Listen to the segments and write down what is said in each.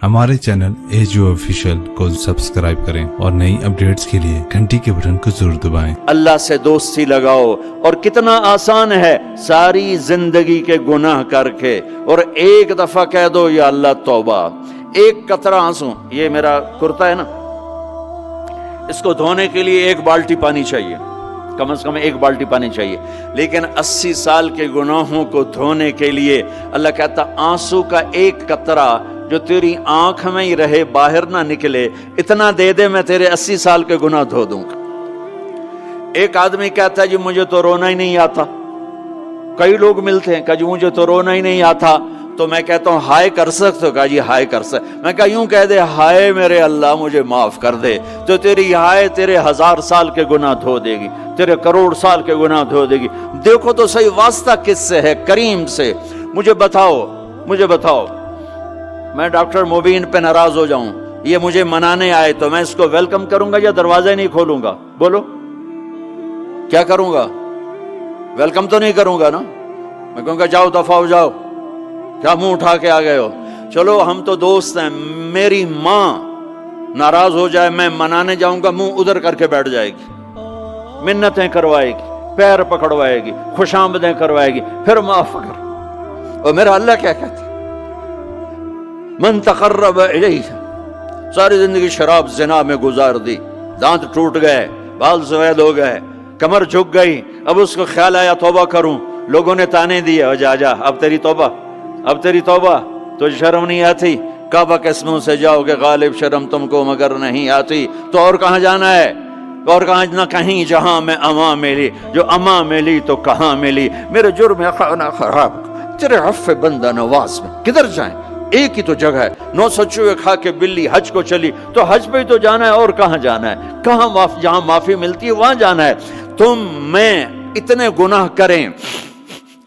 हमारे channel edu official को subscribe करें और नई अपडेट्स के लिए घंटी के बटन को जरूर दबाएं। अल्लाह से दोस्ती लगाओ। और कितना आसान है, सारी जिंदगी के गुनाह करके और एक दफा कह दो या अल्लाह तौबा। एक कतरा आंसू, ये मेरा कुर्ता है ना, इसको धोने के लिए एक बाल्टी पानी चाहिए, कम से कम एक बाल्टी पानी चाहिए। लेकिन 80 साल के गुनाहों को धोने के लिए अल्लाह कहता आंसू का एक कतरा जो तेरी आंख में ही रहे, बाहर ना निकले, इतना दे दे, मैं तेरे 80 साल के गुनाह धो दूंगा। एक आदमी कहता है जी मुझे तो रोना ही नहीं आता। कई लोग मिलते हैं, कहा जी मुझे तो रोना ही नहीं आता। तो मैं कहता हूँ हाय कर सकते हो? कहा जी हाय कर सकते। मैं कहा यूं कह दे, हाय मेरे अल्लाह मुझे माफ कर दे, तो तेरी हाय तेरे 1000 साल के गुनाह धो देगी, तेरे करोड़ साल के गुनाह धो देगी। देखो तो सही वास्ता किससे है? करीम से। मुझे बताओ मैं डॉक्टर मुबीन पे नाराज हो जाऊं, ये मुझे मनाने आए, तो मैं इसको वेलकम करूंगा या दरवाजा नहीं खोलूंगा? बोलो क्या करूंगा? वेलकम तो नहीं करूंगा ना। मैं कहूंगा जाओ दफा हो जाओ, क्या मुंह उठा के आ गए हो? चलो हम तो दोस्त हैं। मेरी माँ नाराज हो जाए, मैं मनाने जाऊंगा, मुंह उधर करके बैठ जाएगी, मिन्नतें करवाएगी, पैर पकड़वाएगी, खुशामदें करवाएगी, फिर माफ कर। और मेरा अल्लाह क्या कहता? मन तकर्रब इलैहि, सारी जिंदगी शराब जिना में गुजार दी, दांत टूट गए, बाल सफेद हो गए, कमर झुक गई, अब उसको ख्याल आया तौबा करूं, लोगों ने ताने दिए, जा अब तेरी तौबा, तो शर्म नहीं आती? काबा के मुंह से जाओगे गालिब, शर्म तुमको मगर नहीं आती। तो और कहां जाना है? और कहां ना कहीं जहां में अमा मिली, जो अमा मिली तो कहां मिली। मेरे जुर्म खाना खराब, तेरे अफ़्फ़े बंदा नवाज में किधर जाएं? एक ही तो जगह है। 900 चूहे खा के बिल्ली हज को चली, तो हज पे ही तो जाना है, और कहां जाना है? कहां जहां माफी मिलती है वहां जाना है। तुम मैं इतने गुनाह करें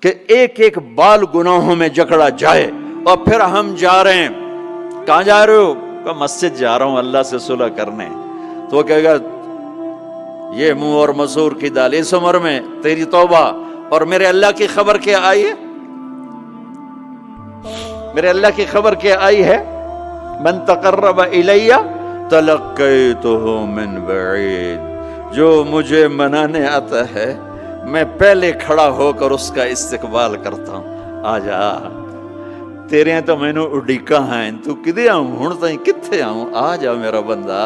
कि एक एक बाल गुनाहों में जकड़ा जाए, और फिर हम जा रहे हैं। कहां जा रहे हो? कहा मस्जिद जा रहा हूं अल्लाह से सुलह करने। तो वो कहेगा ये मुंह और मसूर की दाल, इस उम्र में तेरी तौबा। और मेरे अल्लाह की खबर क्या आई है? मेरे अल्लाह की खबर क्या आई है? मन तकर्रब इलैया तलक्कैतुहु मिन बईद, जो मुझे मनाने आता है मैं पहले खड़ा होकर उसका इस्तकबाल करता हूं। आजा तेरे तो मैनू उड़ीका हैं, तू किदे आऊं हुण ताईं, कित्थे आऊं? आ जा मेरा बंदा,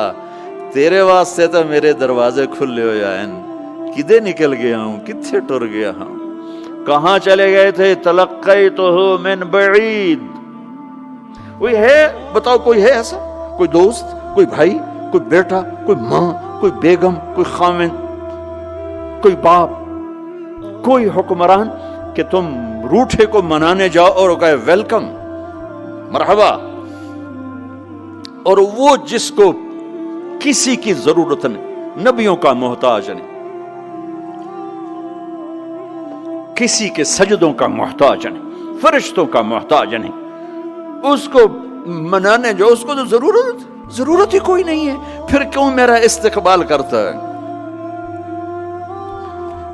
तेरे वास्ते तो मेरे दरवाजे खुले हो जाएन, किदे निकल गया हूं, कित्थे टुर गया हूं, कहां चले गए थे? तलक्कैतुहु मिन बईद। कोई है? बताओ कोई है ऐसा? कोई दोस्त, कोई भाई, कोई बेटा, कोई माँ, कोई बेगम, कोई खामिन, कोई बाप, कोई हुक्मरान कि तुम रूठे को मनाने जाओ और कहे वेलकम, मरहबा। और वो जिसको किसी की जरूरत नहीं, नबियों का मोहताज नहीं, किसी के सजदों का मोहताज नहीं, फरिश्तों का मोहताज नहीं, उसको मनाने जो, उसको तो जरूरत ही कोई नहीं है, फिर क्यों मेरा इस्तकबाल करता है?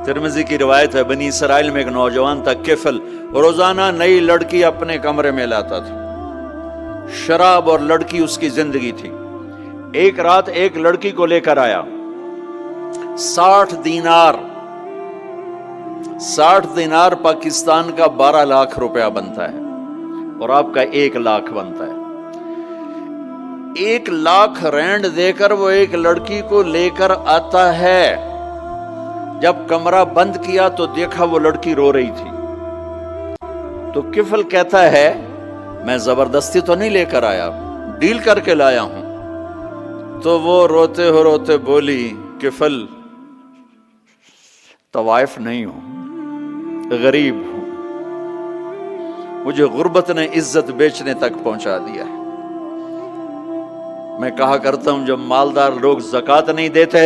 तिरमिज़ी की रिवायत है, बनी इसराइल में एक नौजवान था किफल, रोजाना नई लड़की अपने कमरे में लाता था। शराब और लड़की उसकी जिंदगी थी। एक रात एक लड़की को लेकर आया, 60 दिनार पाकिस्तान का 12 लाख रुपया बनता है, और आपका 1 लाख बनता है। 1 लाख रैंड देकर वो एक लड़की को लेकर आता है। जब कमरा बंद किया तो देखा वो लड़की रो रही थी। तो किफल कहता है मैं जबरदस्ती तो नहीं लेकर आया, डील करके लाया हूं। तो वो रोते बोली, किफल तवाइफ नहीं हूं, गरीब हूं, मुझे गुर्बत ने इज्जत बेचने तक पहुंचा दिया है। मैं कहा करता हूं जब मालदार लोग ज़कात नहीं देते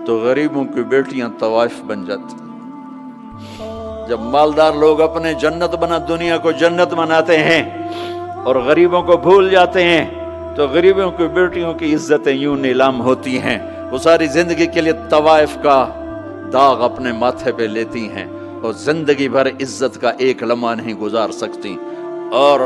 तो गरीबों की बेटियां तवाइफ बन जाती। जब मालदार लोग अपने दुनिया को जन्नत बनाते हैं और गरीबों को भूल जाते हैं, तो गरीबों की बेटियों की इज्जतें यूं नीलाम होती हैं। वो सारी जिंदगी के लिए तवाइफ का दाग अपने माथे पे लेती हैं और जिंदगी भर इज्जत का एक लम्हा नहीं गुजार सकती। और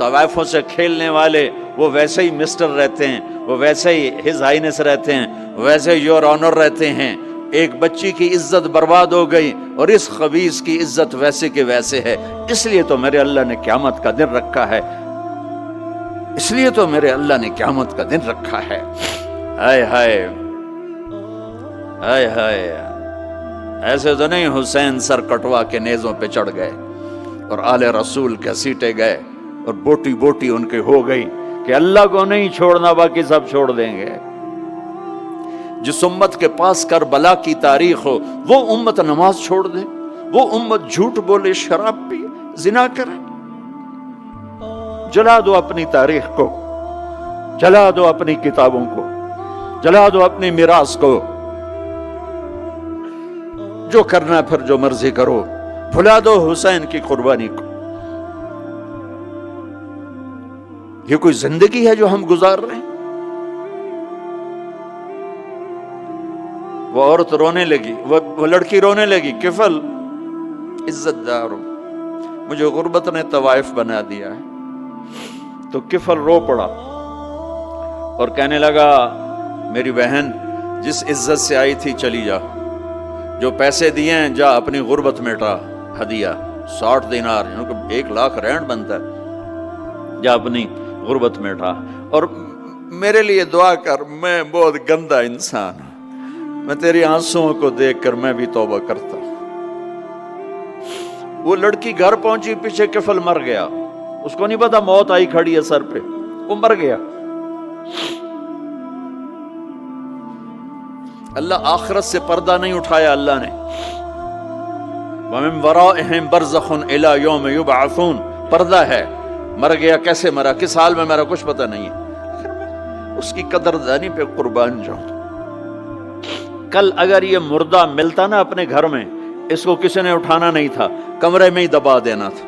तवाइफों से खेलने वाले वो वैसे ही मिस्टर रहते हैं, वो वैसे ही हिज हाइनेस रहते हैं, वैसे योर ऑनर रहते हैं। एक बच्ची की इज्जत बर्बाद हो गई और इस खबीस की इज्जत वैसे के वैसे है। इसलिए तो मेरे अल्लाह ने क़यामत का दिन रखा है, इसलिए तो मेरे अल्लाह ने क़यामत का दिन रखा है। हाय हाय हाय हाय, ऐसे तो नहीं हुसैन सर कटवा के नेज़ों पे चढ़ गए और आले रसूल के सीटे गए और बोटी बोटी उनके हो गई कि अल्लाह को नहीं छोड़ना, बाकी सब छोड़ देंगे। जिस उम्मत के पास करबला की तारीख हो वो उम्मत नमाज छोड़ दे, वो उम्मत झूठ बोले, शराब पिए, जिना करे। जला दो अपनी तारीख को, जला दो अपनी किताबों को, जला दो अपनी मिरास को। जो करना फिर जो मर्जी करो, भुला दो हुसैन की कुर्बानी को। ये कोई जिंदगी है जो हम गुजार रहे हैं? वो औरत रोने लगी, वो लड़की रोने लगी, किफल इज्जतदार हो, मुझे गुर्बत ने तवाइफ बना दिया है। तो किफल रो पड़ा और कहने लगा, मेरी बहन जिस इज्जत से आई थी चली जा, जो पैसे दिए हैं जा अपनी गुर्बत मिटा, हदिया 60 दिनार, 1 लाख रैंड बनता है, जा अपनी गुर्बत मिटा और मेरे लिए दुआ कर, मैं बहुत गंदा इंसान हूं, मैं तेरी आंसुओं को देखकर मैं भी तौबा करता। वो लड़की घर पहुंची, पीछे किफल मर गया, उसको नहीं पता मौत आई खड़ी है सर पे, वो मर गया। अल्लाह आखिरत से पर्दा नहीं उठाया अल्लाह ने। वमिन वराइहिम बरज़खुन इला यौम युबअसून, पर्दा है, मर गया, कैसे मरा, किस हाल में मरा, कुछ पता नहीं है। उसकी कदरदानी पे कुर्बान जाऊं। कल अगर ये मुर्दा मिलता ना अपने घर में, इसको किसी ने उठाना नहीं था, कमरे में ही दबा देना था,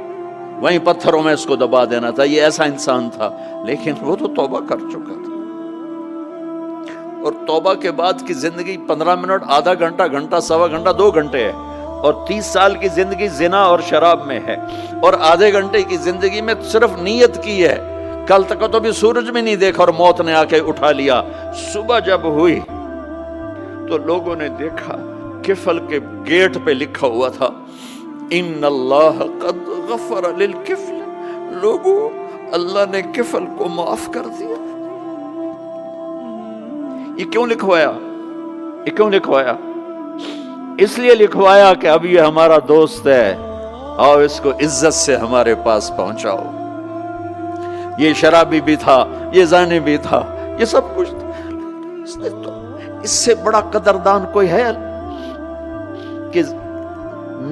वहीं पत्थरों में इसको दबा देना था। ये ऐसा इंसान था, लेकिन वो तो तौबा कर चुका था। और तौबा के बाद की जिंदगी 15 मिनट, आधा घंटा, घंटा, सवा घंटा, 2 घंटे है। और 30 साल की जिंदगी जिना और शराब में है, और आधे घंटे की जिंदगी में सिर्फ नीयत की है। कल तक तो भी सूरज में नहीं देखा और मौत ने आके उठा लिया। सुबह जब हुई तो लोगों ने देखा किफल के गेट पे लिखा हुआ था, इन्नल्लाह कद गफर लिल किफल। लोगों, अल्लाह ने किफल को माफ कर दिया। ये क्यों लिखवाया? ये क्यों लिखवाया? इसलिए लिखवाया कि अब ये हमारा दोस्त है और इसको इज्जत से हमारे पास पहुंचाओ। ये शराबी भी था, ये जानी भी था, ये सब कुछ था। तो इससे बड़ा कदरदान कोई है कि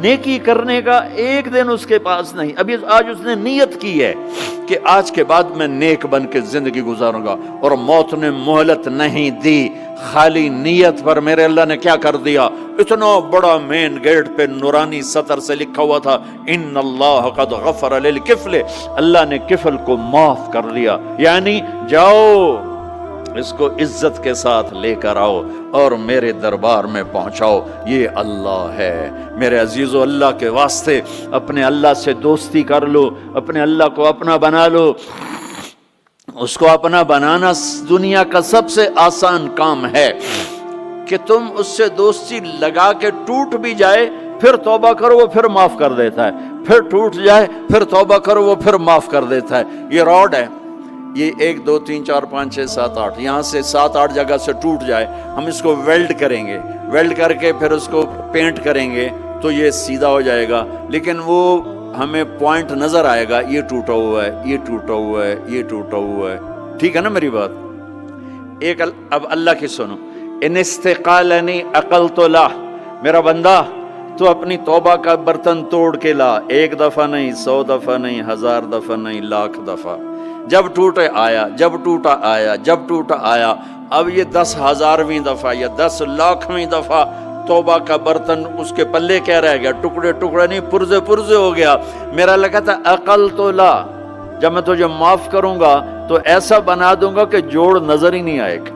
नेकी करने का एक दिन उसके पास नहीं। अभी आज उसने नियत की है कि आज के बाद मैं नेक बन के जिंदगी गुजारूंगा, और मौत ने मोहलत नहीं दी। खाली नियत पर मेरे अल्लाह ने क्या कर दिया, इतना बड़ा मेन गेट पे नूरानी सतर से लिखा हुआ था, इन्नल्लाह कद गफर लिल किफल। अल्लाह ने किफल को माफ कर दिया। यानी जाओ, इसको इज्जत के साथ लेकर आओ और मेरे दरबार में पहुंचाओ। ये अल्लाह है। मेरे अजीजों, अल्लाह के वास्ते अपने अल्लाह से दोस्ती कर लो, अपने अल्लाह को अपना बना लो। उसको अपना बनाना दुनिया का सबसे आसान काम है कि तुम उससे दोस्ती लगा के टूट भी जाए, फिर तौबा करो, वो फिर माफ कर देता है। फिर टूट जाए, फिर तौबा करो, वो फिर माफ कर देता है। ये रॉड है, ये 1 2 3 4 5 6 7 8, यहाँ से 7 8 जगह से टूट जाए, हम इसको वेल्ड करेंगे, वेल्ड करके फिर उसको पेंट करेंगे तो ये सीधा हो जाएगा। लेकिन वो हमें पॉइंट नजर आएगा, ये टूटा हुआ है, ये टूटा हुआ है, ये टूटा हुआ है। ठीक है ना मेरी बात? एक अब अल्लाह की सुनो, इन इस्तिकालनी अकल तो ला, मेरा बंदा तो अपनी तौबा का बर्तन तोड़ के ला। 1 दफा नहीं, 100 दफा नहीं, 1000 दफा नहीं, लाख दफा। जब टूटे आया, जब टूटा आया, जब टूटा आया। अब ये 10,000वीं दफा या 10 लाखवीं दफा तौबा का बर्तन उसके पल्ले क्या रह गया? टुकड़े टुकड़े नहीं, पुर्जे पुर्जे हो गया। मेरा लगा था अकल तो ला, जब मैं तुझे माफ करूंगा तो ऐसा बना दूंगा कि जोड़ नजर ही नहीं आएगा।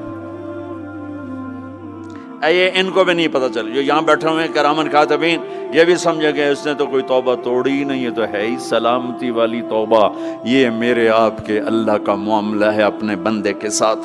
یہ ان کو بھی نہیں پتہ چل، جو یہاں بیٹھے ہوئے ہیں کرامن کاتبین، یہ بھی سمجھ گئے اس نے تو کوئی توبہ توڑی ہی نہیں، یہ تو ہے ہی سلامتی والی توبہ۔ یہ میرے آپ کے اللہ کا معاملہ ہے اپنے بندے کے ساتھ۔